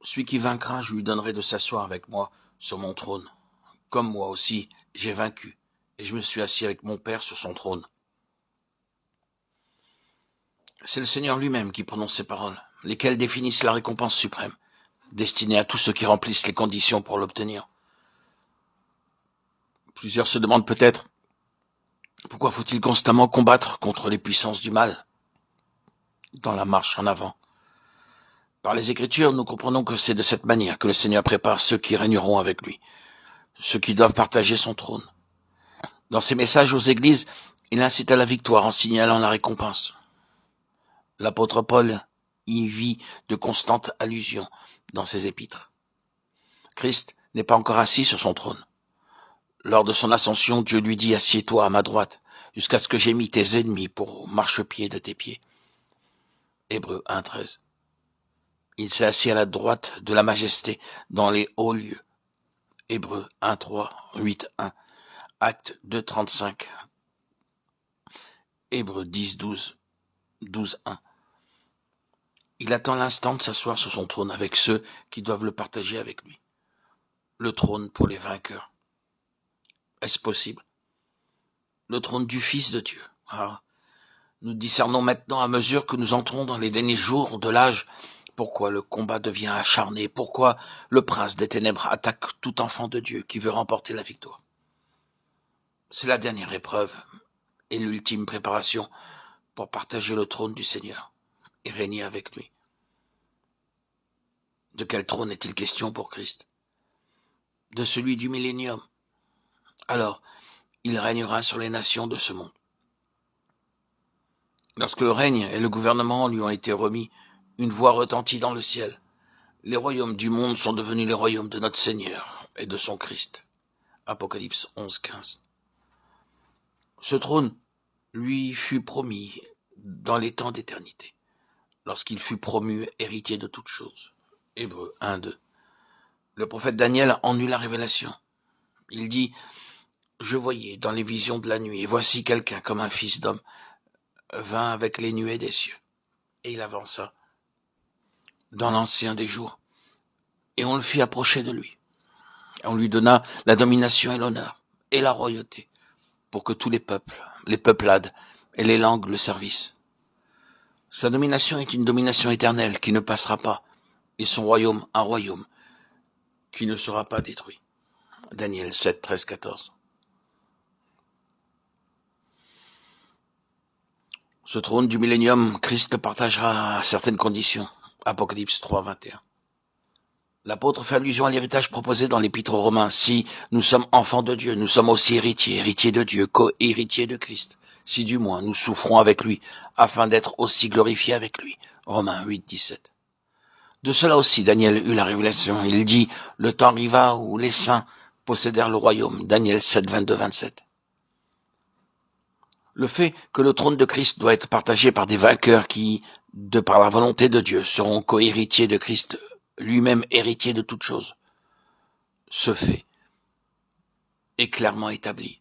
Celui qui vaincra, je lui donnerai de s'asseoir avec moi sur mon trône. Comme moi aussi, j'ai vaincu, et je me suis assis avec mon Père sur son trône. C'est le Seigneur lui-même qui prononce ces paroles, lesquelles définissent la récompense suprême, destinée à tous ceux qui remplissent les conditions pour l'obtenir. Plusieurs se demandent peut-être, pourquoi faut-il constamment combattre contre les puissances du mal dans la marche en avant? Par les Écritures, nous comprenons que c'est de cette manière que le Seigneur prépare ceux qui régneront avec lui, ceux qui doivent partager son trône. Dans ses messages aux églises, il incite à la victoire en signalant la récompense. L'apôtre Paul y vit de constantes allusions dans ses épîtres. Christ n'est pas encore assis sur son trône. Lors de son ascension, Dieu lui dit « Assieds-toi à ma droite, jusqu'à ce que j'aie mis tes ennemis pour marchepied de tes pieds. » Hébreux 1,13. Il s'est assis à la droite de la majesté dans les hauts lieux. Hébreux 1,3, 8,1. Actes 2,35. Hébreux 10,12, 12,1. Il attend l'instant de s'asseoir sur son trône avec ceux qui doivent le partager avec lui. Le trône pour les vainqueurs. Est-ce possible? Le trône du Fils de Dieu. Ah, nous discernons maintenant à mesure que nous entrons dans les derniers jours de l'âge pourquoi le combat devient acharné, pourquoi le prince des ténèbres attaque tout enfant de Dieu qui veut remporter la victoire. C'est la dernière épreuve et l'ultime préparation pour partager le trône du Seigneur et régner avec lui. De quel trône est-il question pour Christ? De celui du millénium. Alors, il régnera sur les nations de ce monde. Lorsque le règne et le gouvernement lui ont été remis, une voix retentit dans le ciel. Les royaumes du monde sont devenus les royaumes de notre Seigneur et de son Christ. Apocalypse 11, 15. Ce trône lui fut promis dans les temps d'éternité, lorsqu'il fut promu héritier de toutes choses. Hébreux 1, 2. Le prophète Daniel en eut la révélation. Il dit « Je voyais dans les visions de la nuit, et voici quelqu'un comme un fils d'homme vint avec les nuées des cieux. » Et il avança dans l'ancien des jours, et on le fit approcher de lui. On lui donna la domination et l'honneur, et la royauté, pour que tous les peuples, les peuplades et les langues le servissent. Sa domination est une domination éternelle qui ne passera pas, et son royaume un royaume qui ne sera pas détruit. Daniel 7, 13, 14. Ce trône du millénium, Christ le partagera à certaines conditions. Apocalypse 3, 21. L'apôtre fait allusion à l'héritage proposé dans l'épître aux Romains. Si nous sommes enfants de Dieu, nous sommes aussi héritiers, héritiers de Dieu, co-héritiers de Christ. Si du moins nous souffrons avec lui, afin d'être aussi glorifiés avec lui. Romains 8, 17. De cela aussi Daniel eut la révélation. Il dit, le temps arriva où les saints possédèrent le royaume. Daniel 7, 22, 27. Le fait que le trône de Christ doit être partagé par des vainqueurs qui, de par la volonté de Dieu, seront co-héritiers de Christ, lui-même héritier de toutes choses, ce fait est clairement établi